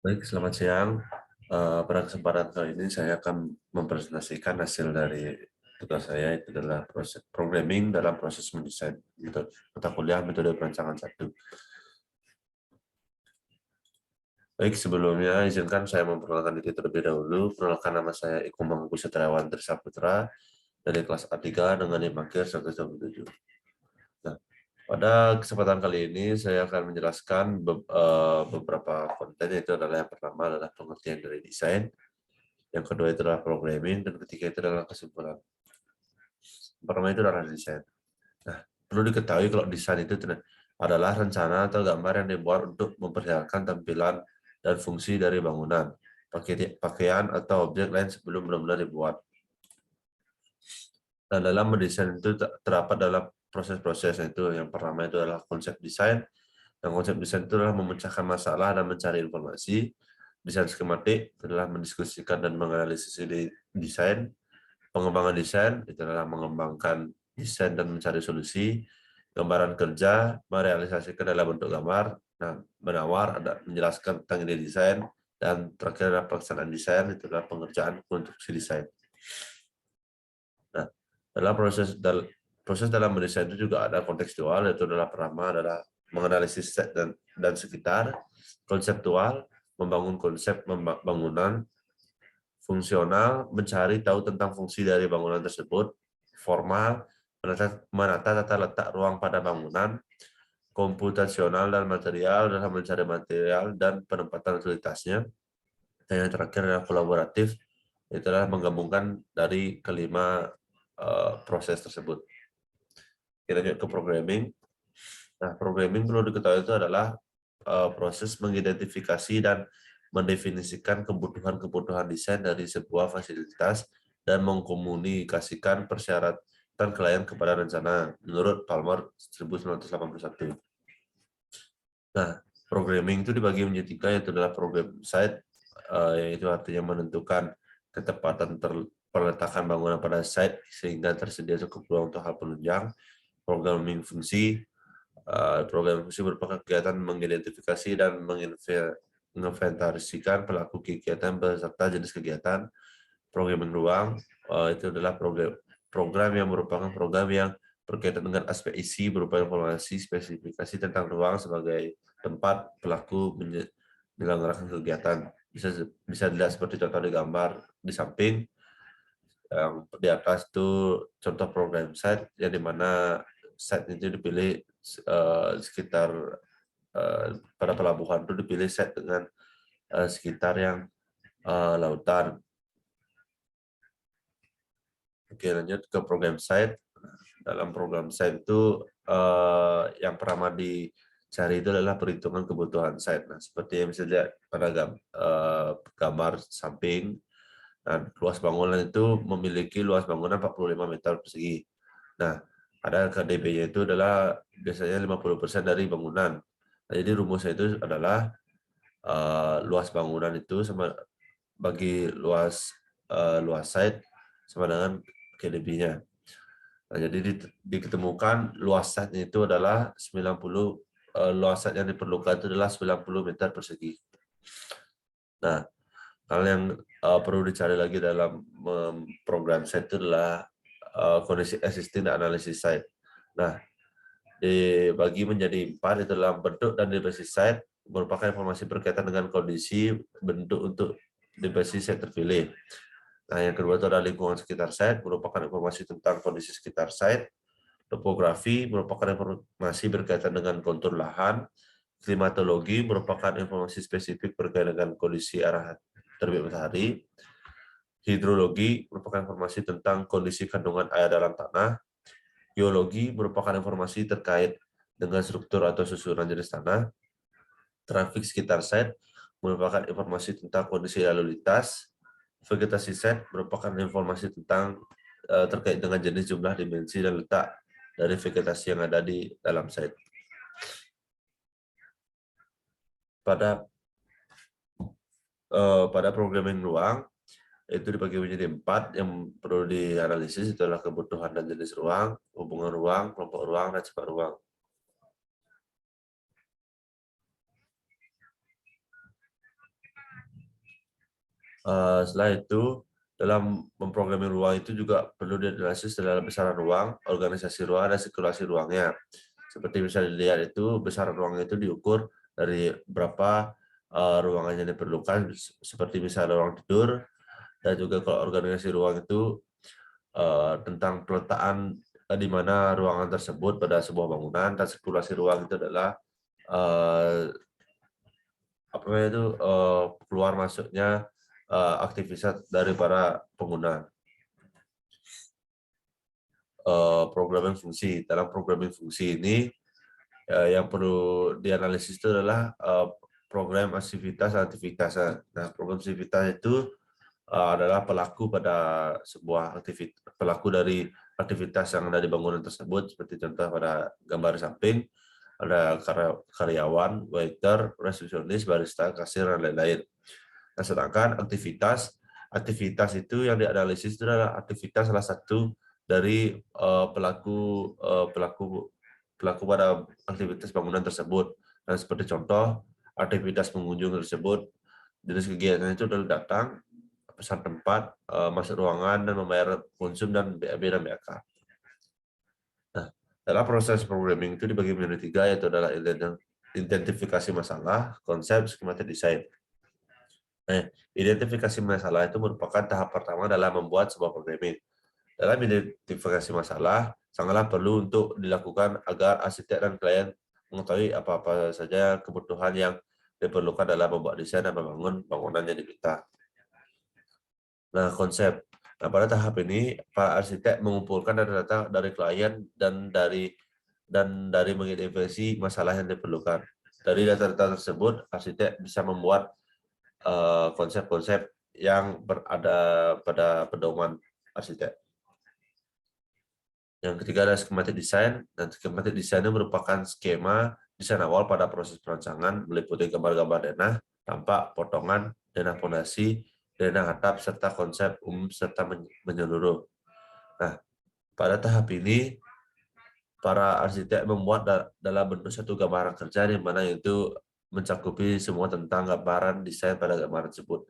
Baik, selamat siang. Pada kesempatan kali ini saya akan mempresentasikan hasil dari tugas saya, itu adalah proses programming dalam proses mendesain mata kuliah metode perancangan 1. Baik, sebelumnya izinkan saya memperkenalkan diri terlebih dahulu. Perkenalkan, nama saya Iko Mangku Satriawan Trisaputra dari kelas A3 dengan NIM akhir 127. Nah, pada kesempatan kali ini saya akan menjelaskan beberapa konten, yaitu adalah yang pertama adalah pengertian dari desain, yang kedua itu adalah programming, dan ketiga itu adalah kesimpulan. Pertama itu adalah desain. Nah, perlu diketahui kalau desain itu adalah rencana atau gambar yang dibuat untuk memperlihatkan tampilan dan fungsi dari bangunan, pakaian, atau objek lain sebelum benar-benar dibuat. Dan dalam mendesain itu terdapat dalam proses-proses, itu yang pertama itu adalah konsep desain. Yang konsep desain itu adalah memecahkan masalah dan mencari informasi. Desain skematik itu adalah mendiskusikan dan menganalisis ide desain. Pengembangan desain itu adalah mengembangkan desain dan mencari solusi. Gambaran kerja merealisasikan dalam bentuk gambar. Nah, menawar ada menjelaskan tentang ide desain, dan terakhir adalah pelaksanaan desain, itu adalah pengerjaan konstruksi desain. Nah, dalam proses dalam mendesain itu juga ada kontekstual, yaitu adalah pertama adalah menganalisis set dan sekitar. Konseptual, membangun konsep bangunan. Fungsional, mencari tahu tentang fungsi dari bangunan tersebut. Formal, menata tata letak ruang pada bangunan. Komputasional dan material, dalam mencari material dan penempatan utilitasnya. Dan yang terakhir adalah kolaboratif, itu adalah menggabungkan dari kelima proses tersebut. Kita lanjut ke programming. Nah, programming perlu diketahui itu adalah proses mengidentifikasi dan mendefinisikan kebutuhan-kebutuhan desain dari sebuah fasilitas dan mengkomunikasikan persyaratan klien kepada rencana, menurut Palmer 1981. Nah, programming itu dibagi menjadi 3, yaitu adalah program site, yaitu artinya menentukan ketepatan perletakan bangunan pada site sehingga tersedia cukup ruang untuk hal penunjang. Programming fungsi, program fungsi merupakan kegiatan mengidentifikasi dan menginventarisasikan pelaku kegiatan beserta jenis kegiatan. Programming ruang, itu adalah program yang merupakan program yang berkaitan dengan aspek isi berupa informasi spesifikasi tentang ruang sebagai tempat pelaku menyelenggarakan kegiatan. Bisa dilihat seperti contoh di gambar di samping. Yang di atas itu contoh program site, yang dimana site itu dipilih sekitar pada pelabuhan itu dipilih site dengan sekitar yang lautan. Oke, lanjut ke program site. Dalam program site itu yang pertama dicari itu adalah perhitungan kebutuhan site. Nah, seperti yang bisa dilihat pada gambar samping. Dan luas bangunan itu memiliki luas bangunan 45 meter persegi. Nah, ada KDP-nya itu adalah biasanya 50% dari bangunan. Nah, jadi rumusnya itu adalah luas bangunan itu sama bagi luas site sama dengan KDP-nya. Nah, jadi diketemukan luas site itu adalah 90, luas site yang diperlukan itu adalah 90 meter persegi. Nah, hal yang perlu dicari lagi dalam program site itu adalah kondisi existing dan analisis site. Nah, dibagi menjadi 4, itu dalam bentuk dan dimensi site, merupakan informasi berkaitan dengan kondisi bentuk untuk dimensi site terpilih. Nah, yang kedua itu adalah lingkungan sekitar site, merupakan informasi tentang kondisi sekitar site. Topografi merupakan informasi berkaitan dengan kontur lahan. Klimatologi merupakan informasi spesifik berkaitan dengan kondisi arah terbit matahari. Hidrologi merupakan informasi tentang kondisi kandungan air dalam tanah. Geologi merupakan informasi terkait dengan struktur atau susunan jenis tanah. Trafik sekitar site merupakan informasi tentang kondisi lalu lintas. Vegetasi site merupakan informasi tentang terkait dengan jenis, jumlah, dimensi, dan letak dari vegetasi yang ada di dalam site. Pada programming ruang, itu dibagi menjadi 4 yang perlu dianalisis, itu adalah kebutuhan dan jenis ruang, hubungan ruang, kelompok ruang, dan sifat ruang. Setelah itu, dalam memprogramming ruang itu juga perlu dianalisis dalam besaran ruang, organisasi ruang, dan sirkulasi ruangnya. Seperti bisa dilihat itu, besaran ruang itu diukur dari berapa ruangan yang diperlukan, seperti misalnya ruang tidur, dan juga kalau organisasi ruang itu tentang peletakan di mana ruangan tersebut pada sebuah bangunan, dan sirkulasi ruang itu adalah apa namanya itu keluar masuknya aktivitas dari para pengguna. Programming fungsi. Dalam programming fungsi ini yang perlu dianalisis itu adalah program aktivitas. Nah, program aktivitas itu adalah pelaku pada sebuah aktivitas, pelaku dari aktivitas yang ada di bangunan tersebut, seperti contoh pada gambar samping, ada karyawan, waiter, resepsionis, barista, kasir, dan lain-lain. Nah, sedangkan aktivitas itu yang dianalisis itu adalah aktivitas salah satu dari pelaku pada aktivitas bangunan tersebut. Dan seperti contoh, aktivitas pengunjung tersebut, jenis kegiatan itu adalah datang, pesan tempat, masuk ruangan, dan membayar konsum, dan BAB dan BAK. Nah, dalam proses programming itu dibagi menjadi 3, yaitu adalah identifikasi masalah, konsep, skematik desain. Nah, identifikasi masalah itu merupakan tahap pertama dalam membuat sebuah programming. Dalam identifikasi masalah, sangatlah perlu untuk dilakukan agar arsitek dan klien mengetahui apa-apa saja kebutuhan yang diperlukan dalam membuat desain dan membangun bangunan yang diminta. Nah, konsep. Nah, pada tahap ini, para arsitek mengumpulkan data-data dari klien dan dari mengidentifikasi masalah yang diperlukan. Dari data-data tersebut, arsitek bisa membuat konsep-konsep yang berada pada pedoman arsitek. Yang ketiga ada skematik desain, dan skematik desain itu merupakan skema desain awal pada proses perancangan, meliputi gambar-gambar denah, tampak, potongan, denah fondasi, denah atap, serta konsep umum serta menyeluruh. Nah, pada tahap ini, para arsitek membuat dalam bentuk satu gambaran kerja di mana itu mencakupi semua tentang gambaran desain pada gambaran tersebut.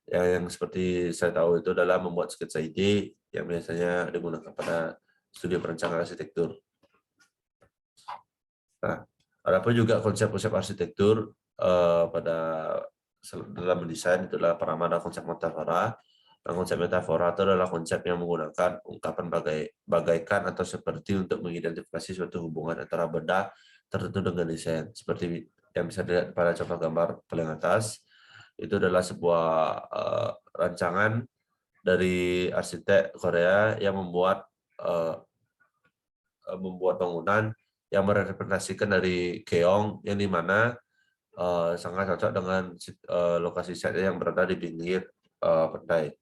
Yang seperti saya tahu itu adalah membuat sketsa ide yang biasanya digunakan pada studi perencanaan arsitektur. Nah, adapun juga konsep-konsep arsitektur pada dalam mendesain itu adalah penamaan konsep metafora. Dan konsep metafora itu adalah konsep yang menggunakan ungkapan bagaikan atau seperti untuk mengidentifikasi suatu hubungan antara benda tertentu dengan desain. Seperti yang bisa dilihat pada contoh gambar paling atas, itu adalah sebuah rancangan dari arsitek Korea yang membuat bangunan yang merepresentasikan dari keong, yang dimana sangat cocok dengan lokasi set yang berada di pinggir pantai.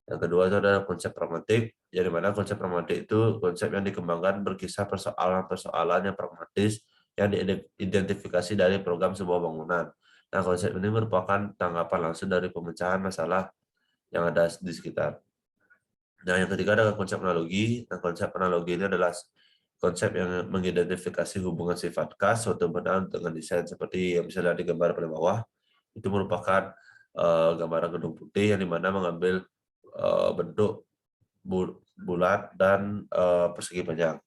Yang kedua itu adalah konsep pragmatik, yang dimana konsep pragmatik itu konsep yang dikembangkan berkisar persoalan-persoalan yang pragmatis yang diidentifikasi dari program sebuah bangunan. Nah, konsep ini merupakan tanggapan langsung dari pemecahan masalah yang ada di sekitar. Nah, yang ketiga adalah konsep analogi. Nah, konsep analogi ini adalah konsep yang mengidentifikasi hubungan sifat khas suatu benda dengan desain seperti yang bisa dilihat di gambar paling bawah. Itu merupakan gambaran gedung putih yang dimana mengambil bentuk bulat dan persegi panjang.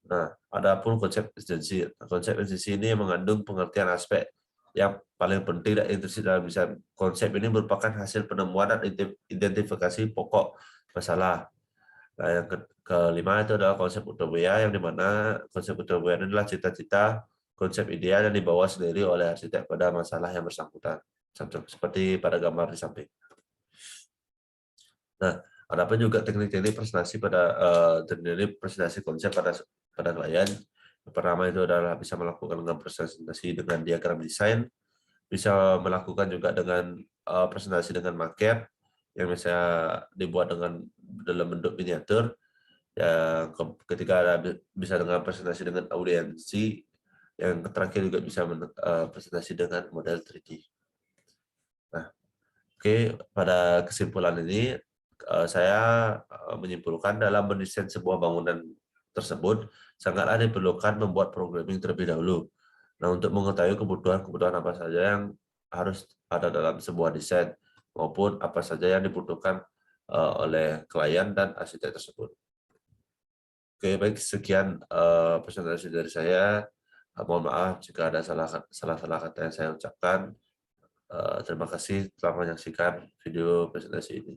Nah, adapun konsep eksistensi. Konsep eksistensi ini mengandung pengertian aspek yang paling penting dan intrinsik dalam desain. Konsep ini merupakan hasil penemuan dan identifikasi pokok masalah. Nah, yang kelima itu adalah konsep utopia, yang dimana konsep utopia ini adalah cita-cita, konsep ideal yang dibawa sendiri oleh arsitek pada masalah yang bersangkutan, seperti pada gambar di samping. Nah, adapun juga teknik-teknik presentasi teknik presentasi konsep pada klien. Yang pertama itu adalah bisa melakukan dengan presentasi dengan diagram desain, bisa melakukan juga dengan presentasi dengan maket yang bisa dibuat dalam bentuk miniatur. Yang ketiga bisa dengan presentasi dengan audiensi, yang terakhir juga bisa presentasi dengan model 3D. Nah, oke, pada kesimpulan ini saya menyimpulkan dalam mendesain sebuah bangunan tersebut sangatlah diperlukan membuat programming terlebih dahulu. Nah, untuk mengetahui kebutuhan apa saja yang harus ada dalam sebuah desain maupun apa saja yang dibutuhkan oleh klien dan arsitek tersebut. Oke, baik, sekian presentasi dari saya. Mohon maaf jika ada salah-salah kata yang saya ucapkan. Terima kasih telah menyaksikan video presentasi ini.